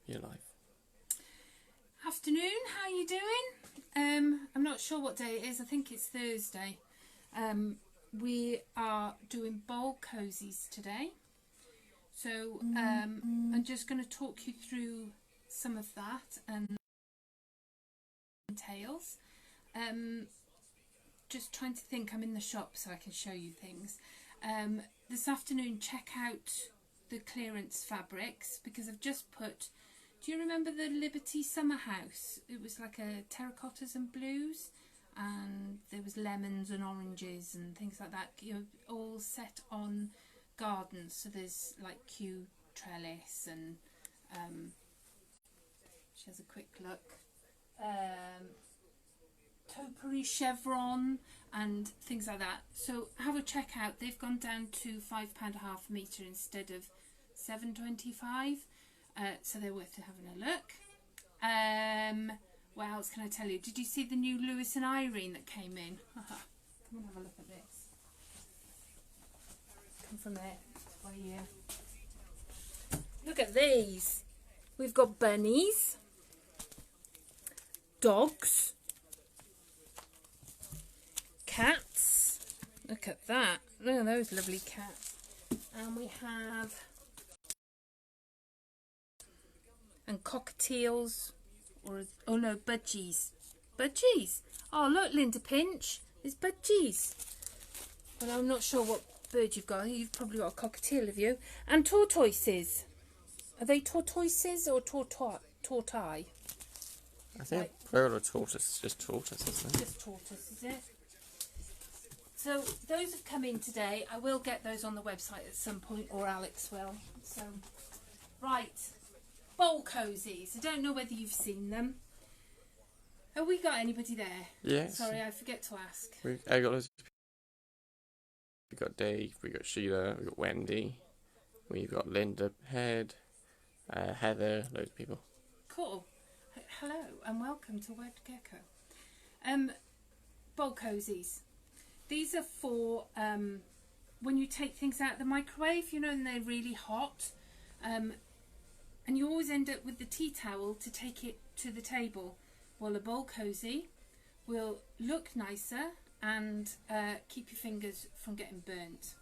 your life. Afternoon, how you doing? I'm not sure what day it is. I think it's Thursday. We are doing bowl cozies today. So I'm just going to talk you through some of that and details. Just trying to think. I'm in the shop so I can show you things. This afternoon, check out the clearance fabrics because I've just put... Do you remember the Liberty Summer House? It was like a terracottas and blues, and there was lemons and oranges and things like that. You know, all set on gardens. So there's like Kew trellis and she has a quick look. Topiary chevron and things like that. So have a check out. They've gone down to £5 a half metre instead of £7.25. So they're worth having a look. What else can I tell you? Did you see the new Lewis and Irene that came in? Come and have a look at this. Come from there. By you. Look at these. We've got bunnies, dogs, cats. Look at that. Look at those lovely cats. And we have... and cockatiels, or oh no, budgies. Budgies. Oh look, Linda Pinch, there's budgies. Well, I'm not sure what bird you've got. You've probably got a cockatiel, have you? And tortoises. Are they tortoises or tortoise? I think bird or tortoise, just tortoise, isn't it? Just tortoise, is it? So those have come in today. I will get those on the website at some point, or Alex will. So, right. Bowl cozies. I don't know whether you've seen them. Have we got anybody there? Yes. Sorry, I forget to ask. We've got Dave, we've got Sheila, we've got Wendy, we've got Linda, Head, Heather, loads of people. Cool. Hello and welcome to Wed Gecko. Bowl cozies. These are for when you take things out of the microwave, you know, and they're really hot. And you always end up with the tea towel to take it to the table. Well, a bowl cozy will look nicer and keep your fingers from getting burnt.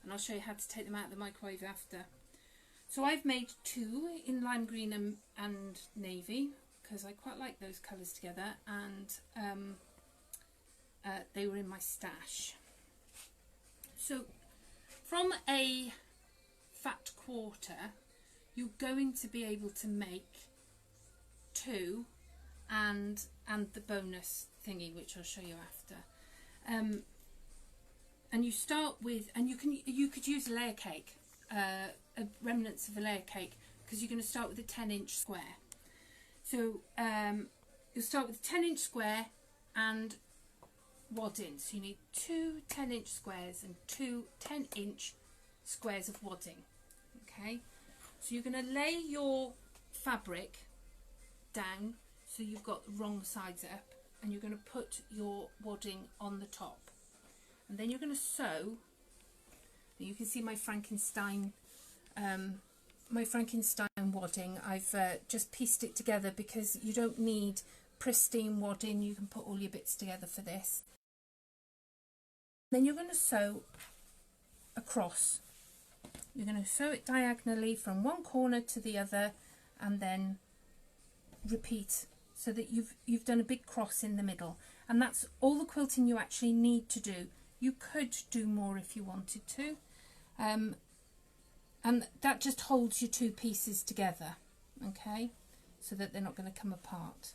And I'll show you how to take them out of the microwave after. So I've made two in lime green and navy because I quite like those colours together, and they were in my stash. So from a fat quarter, you're going to be able to make two and the bonus thingy, which I'll show you after. And you start with, and you could use a layer cake, remnants of a layer cake, because you're going to start with a 10-inch square. So you'll start with a 10-inch square and wadding. So you need two 10-inch squares and two 10-inch squares of wadding. Okay. So you're going to lay your fabric down so you've got the wrong sides up, and you're going to put your wadding on the top. And then you're going to sew. You can see my Frankenstein wadding. I've just pieced it together because you don't need pristine wadding. You can put all your bits together for this. Then you're going to sew across. You're going to sew it diagonally from one corner to the other, and then repeat so that you've done a big cross in the middle. And that's all the quilting you actually need to do. You could do more if you wanted to, and that just holds your two pieces together, okay, so that they're not going to come apart.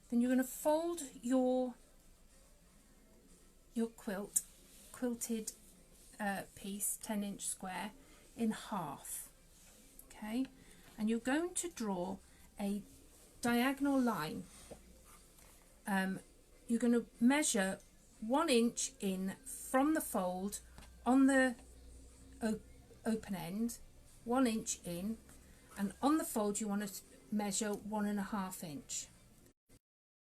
Then you're going to fold your quilted piece, 10-inch square, in half, okay, and you're going to draw a diagonal line. You're going to measure 1 inch in from the fold on the open end, 1 inch in, and on the fold you want to measure 1.5 inch.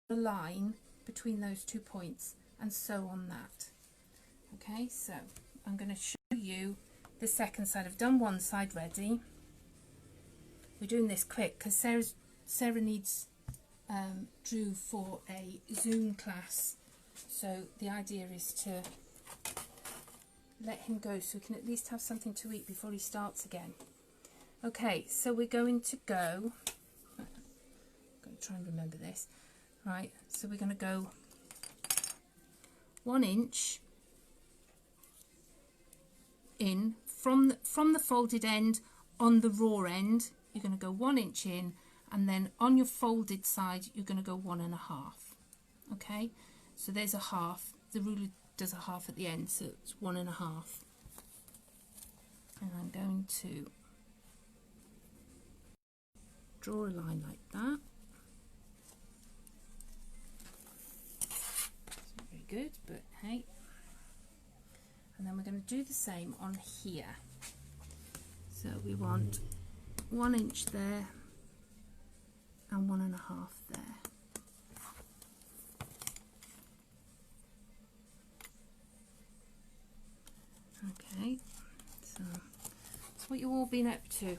The line between those 2 points, and sew on that. Okay, so I'm going to show you the second side. I've done one side ready. we're doing this quick because Sarah needs Drew for a Zoom class, so the idea is to let him go so we can at least have something to eat before he starts again. Okay, so we're going to go, I'm going to try and remember this, right, so we're going to go 1 inch in from the folded end on the raw end. You're going to go 1 inch in, and then on your folded side you're going to go 1.5. Okay, so there's a half. The ruler does a half at the end, so it's 1.5. And I'm going to draw a line like that. It's not very good, but hey. And then we're going to do the same on here. So we want 1 inch there and 1.5 there. Okay, so that's what you've all been up to.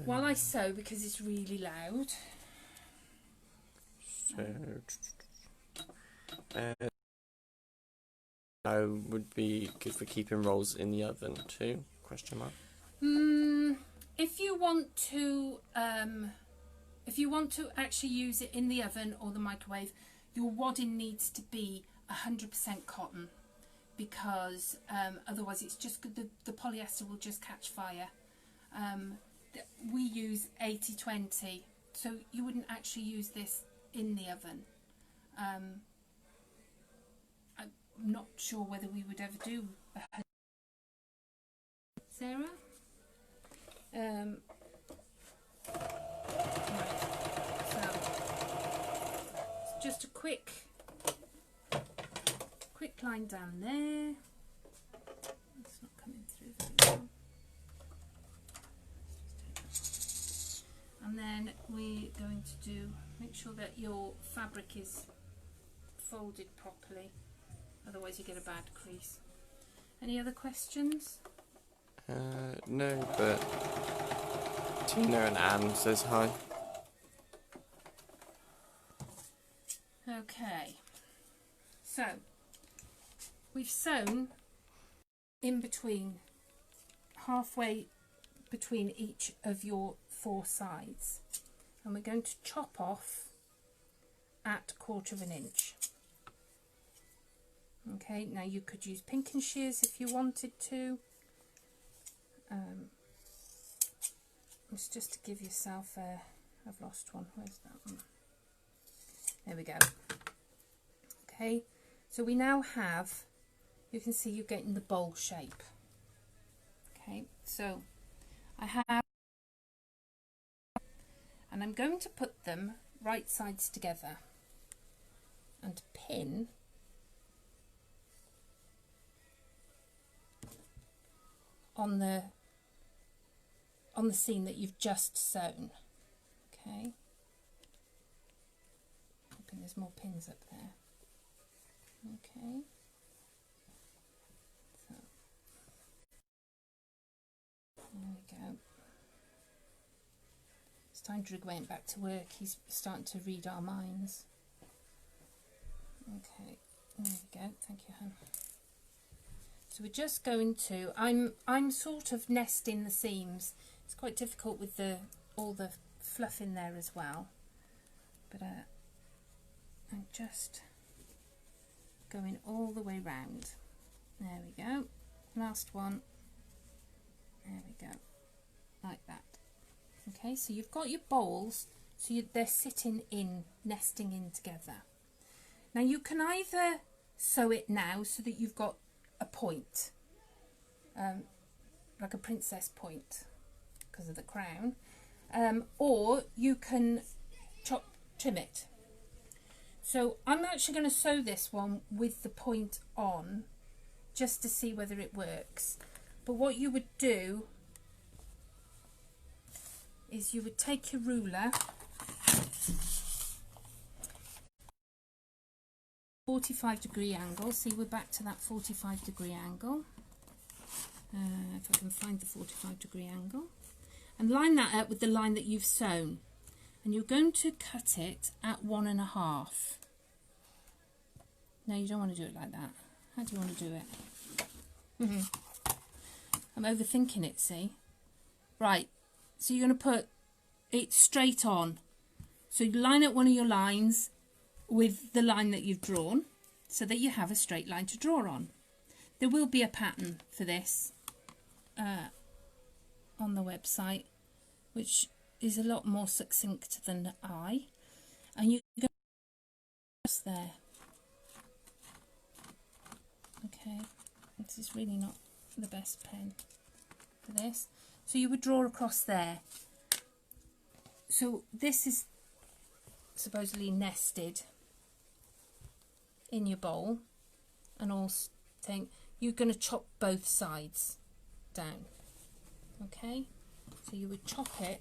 While I sew, because it's really loud. So would be good for keeping rolls in the oven too? Question mark. If you want to actually use it in the oven or the microwave, your wadding needs to be 100% cotton, because otherwise it's just the polyester will just catch fire. We use 80-20, so you wouldn't actually use this in the oven. I'm not sure whether we would ever do Sarah. Right. So it's just a quick line down there. It's not coming through very well. And then we're going to make sure that your fabric is folded properly, otherwise you get a bad crease. Any other questions? No, but Tina and Anne says hi. Okay, so we've sewn in between, halfway between each of your 4 sides, and we're going to chop off at 1/4 inch. Okay, now you could use pinking shears if you wanted to. It's just to give yourself a, I've lost one, where's that one? There we go. Okay, so we now have, you can see you're getting the bowl shape. Okay, so I have, and I'm going to put them right sides together and pin on the seam that you've just sewn. Okay, hoping there's more pins up there. Okay, so there we go. It's time Drew went back to work. He's starting to read our minds. Okay, there we go. Thank you, hon. So we're just going to, I'm sort of nesting the seams. It's quite difficult with all the fluff in there as well, but I'm just going all the way round. There we go. Last one. There we go, like that. Okay, so you've got your bowls, so they're sitting in, nesting in together. Now you can either sew it now so that you've got a point, like a princess point because of the crown, or you can trim it. So I'm actually going to sew this one with the point on just to see whether it works. But what you would do is you would take your ruler, 45-degree angle. See, we're back to that 45-degree angle. If I can find the 45-degree angle. and line that up with the line that you've sewn, and you're going to cut it at 1.5. No, you don't want to do it like that. How do you want to do it? I'm overthinking it, see? Right, so you're going to put it straight on. So you line up one of your lines with the line that you've drawn so that you have a straight line to draw on. There will be a pattern for this on the website, which is a lot more succinct than I. And you go there. Okay, this is really not the best pen for this. So you would draw across there. So this is supposedly nested in your bowl, and all thing. You're going to chop both sides down. Okay, so you would chop it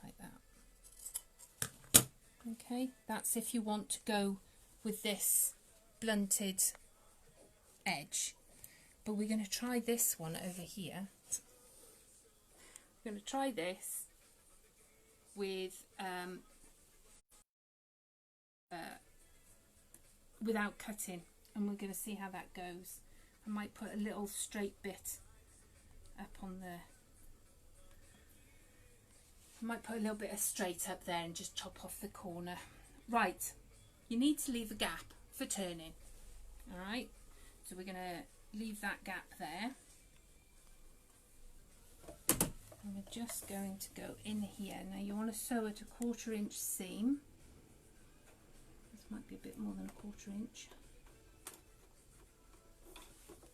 like that. Okay, that's if you want to go with this blunted edge. But we're going to try this one over here. We're going to try this with without cutting, and we're going to see how that goes. I might put a little straight bit up on the, I might put a little bit of straight up there and just chop off the corner. Right, you need to leave a gap for turning. Alright, so we're going to leave that gap there. And we're just going to go in here. Now you want to sew at a 1/4 inch seam. This might be a bit more than a 1/4 inch.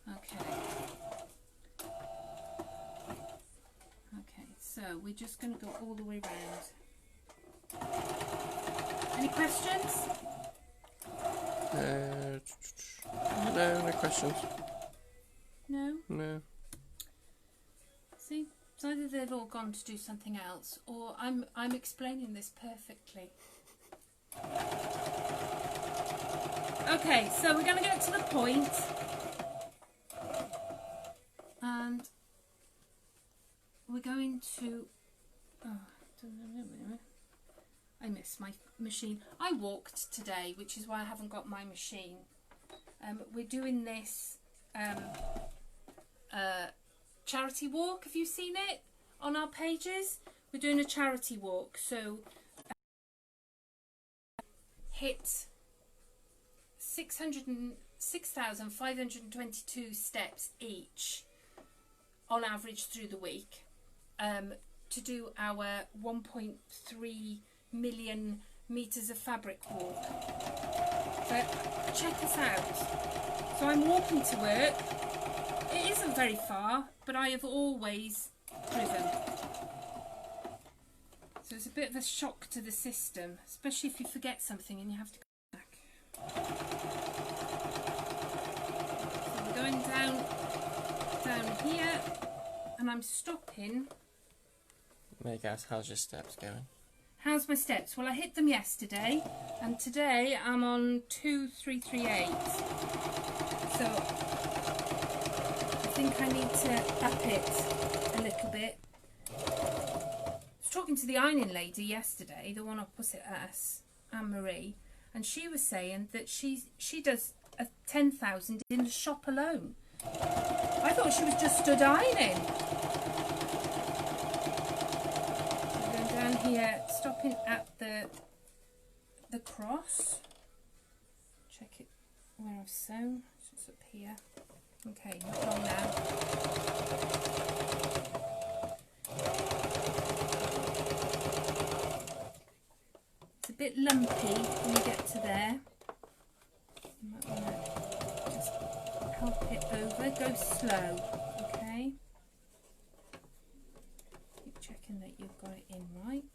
Okay. Okay, so we're just going to go all the way around. Any questions? No questions. No? No. See, it's either they've all gone to do something else, or I'm explaining this perfectly. Okay, so we're going to get to the point, and we're going to, I missed my machine. I walked today, which is why I haven't got my machine. We're doing this charity walk. Have you seen it on our pages? We're doing a charity walk, so hit 6,522 steps each on average through the week, to do our 1.3 million meters of fabric walk. So check us out. So I'm walking to work. It isn't very far, but I have always driven. So it's a bit of a shock to the system, especially if you forget something and you have to go back. So we're going down here, and I'm stopping. There, guys, how's your steps going? How's my steps? Well, I hit them yesterday, and today I'm on 2338. So I think I need to up it a little bit. I was talking to the ironing lady yesterday, the one opposite us, Anne-Marie, and she was saying that she does a 10,000 in the shop alone. I thought she was just stood ironing. Down here, stopping at the cross. Check it where I've sewn. So it's up here. Okay, not long now. It's a bit lumpy when you get to there. You might want to just help it over. Go slow, okay? Checking that you've got it in right.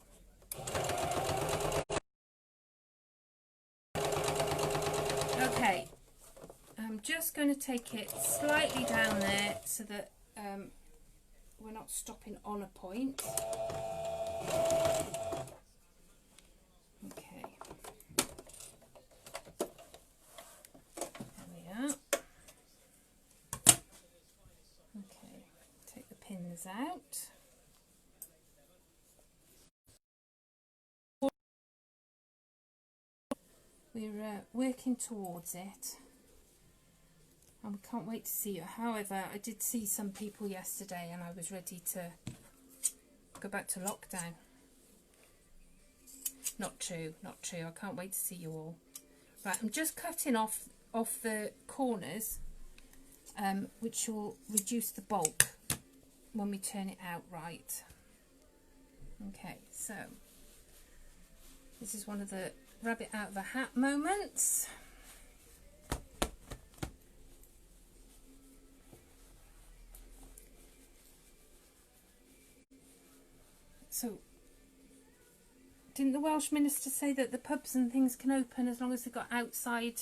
Okay, I'm just going to take it slightly down there so that we're not stopping on a point. Okay, there we are. corners out. We're working towards it, and we can't wait to see it. However, I did see some people yesterday and I was ready to go back to lockdown. Not true, not true. I can't wait to see you all. Right, I'm just cutting off the corners, which will reduce the bulk when we turn it out right. Okay, so this is one of the rabbit out of a hat moments. So, didn't the Welsh minister say that the pubs and things can open as long as they've got outside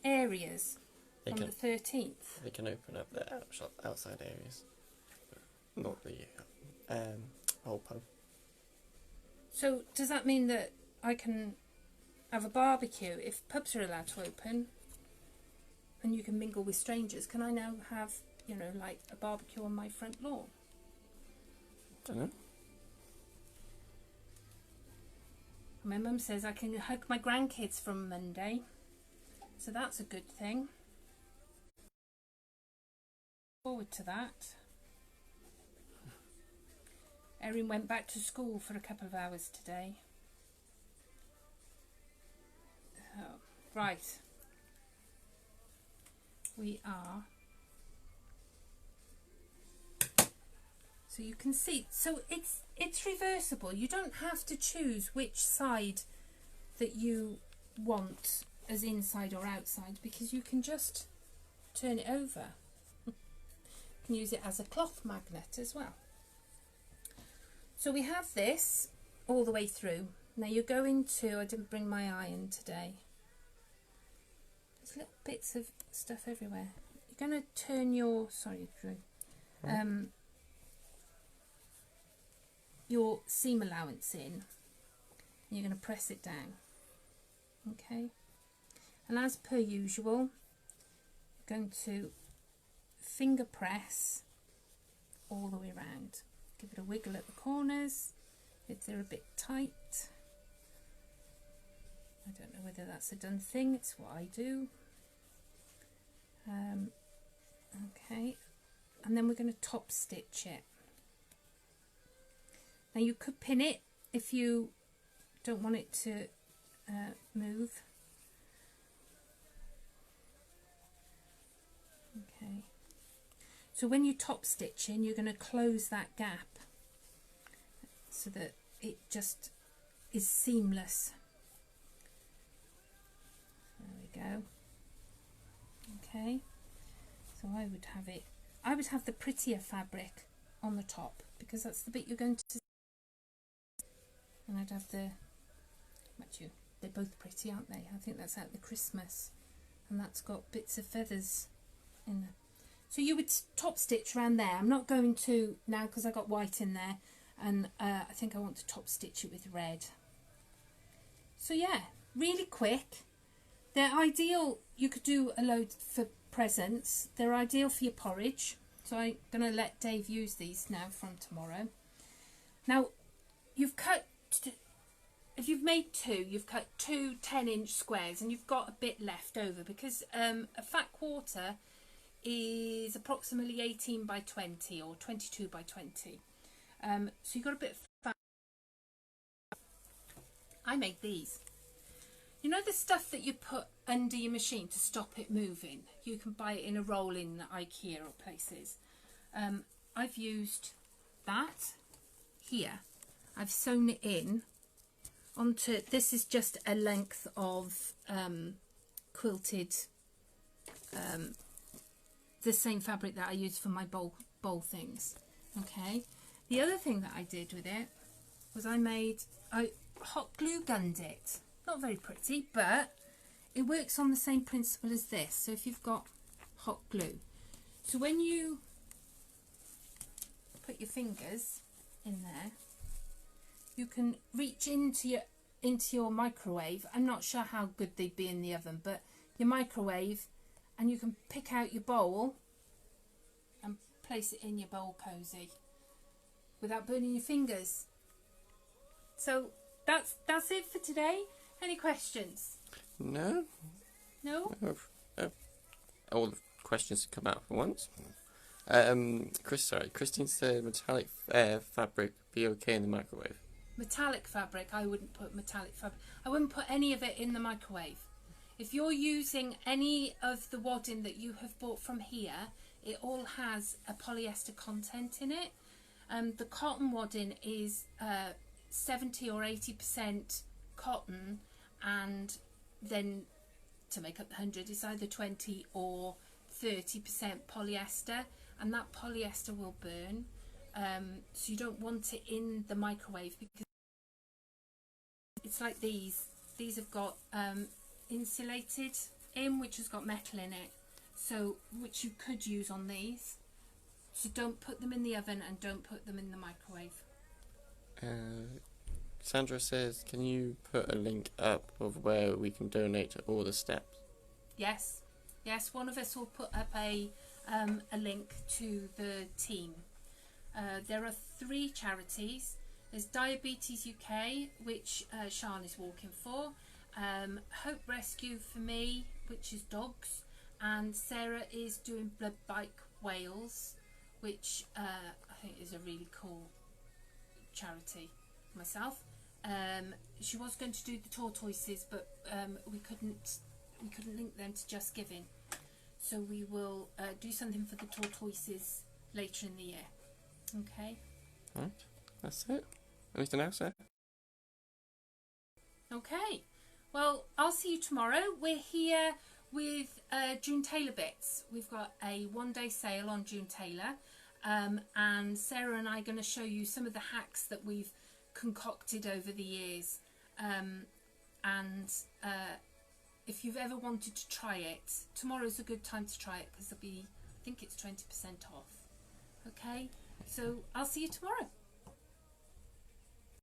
areas on the 13th? They can open up the outside areas, not the whole pub. So does that mean that I can have a barbecue if pubs are allowed to open and you can mingle with strangers? Can I now have, you know, like a barbecue on my front lawn? Don't know. My mum says I can hug my grandkids from Monday, so that's a good thing. Forward to that. Erin went back to school for a couple of hours today. Oh, right. We are. So you can see, so it's reversible. You don't have to choose which side that you want as inside or outside, because you can just turn it over. You can use it as a cloth magnet as well. So we have this all the way through. Now you're going to, I didn't bring my iron today. There's little bits of stuff everywhere. You're going to turn your, sorry Drew, your seam allowance in, and you're going to press it down. Okay, and as per usual, you're going to finger press all the way around. Give it a wiggle at the corners if they're a bit tight. I don't know whether that's a done thing, it's what I do. Okay, and then we're going to top stitch it. Now you could pin it if you don't want it to move. Okay, so when you top stitch in, you're going to close that gap so that it just is seamless. There we go. Okay, so I would have the prettier fabric on the top, because that's the bit you're going to, and I'd have the, they're both pretty, aren't they? I think that's out the Christmas, and that's got bits of feathers in there. So you would top stitch around there. I'm not going to now because I got white in there, and I think I want to top stitch it with red. So yeah, really quick. They're ideal. You could do a load for presents. They're ideal for your porridge. So I'm going to let Dave use these now from tomorrow. Now, you've cut, if you've made two, you've cut two 10-inch squares, and you've got a bit left over, because a fat quarter is approximately 18 by 20 or 22 by 20. So you've got a bit of fat. I make these. You know the stuff that you put under your machine to stop it moving? You can buy it in a roll in IKEA or places. I've used that here. I've sewn it in onto, this is just a length of quilted, the same fabric that I use for my bowl things. Okay. The other thing that I did with it was I hot glue gunned it. Not very pretty, but it works on the same principle as this. So if you've got hot glue, so when you put your fingers in there, you can reach into your microwave. I'm not sure how good they'd be in the oven, but your microwave, and you can pick out your bowl and place it in your bowl cozy. without burning your fingers. So that's it for today. Any questions? No. No? All the questions have come out for once. Christine said metallic fabric be okay in the microwave. Metallic fabric, I wouldn't put metallic fabric. I wouldn't put any of it in the microwave. If you're using any of the wadding that you have bought from here, it all has a polyester content in it. The cotton wadding is 70 or 80% cotton, and then to make up the 100 it's either 20 or 30% polyester, and that polyester will burn. So you don't want it in the microwave, because it's like these have got insulated in, which has got metal in it, so which you could use on these. So don't put them in the oven and don't put them in the microwave. Sandra says, can you put a link up of where we can donate to all the steps? Yes, one of us will put up a link to the team. There are 3 charities. There's Diabetes UK, which Sian is walking for, Hope Rescue for me, which is dogs, and Sarah is doing Blood Bike Wales, which I think is a really cool charity. Myself, she was going to do the tortoises, but we couldn't link them to Just Giving, so we will do something for the tortoises later in the year. Okay. Right, that's it. Anything else there? Okay. Well, I'll see you tomorrow. We're here with June Taylor Bits. We've got a 1-day sale on June Taylor, and Sarah and I are going to show you some of the hacks that we've concocted over the years. If you've ever wanted to try it, tomorrow's a good time to try it, because there'll be, I think it's 20% off. Okay, so I'll see you tomorrow.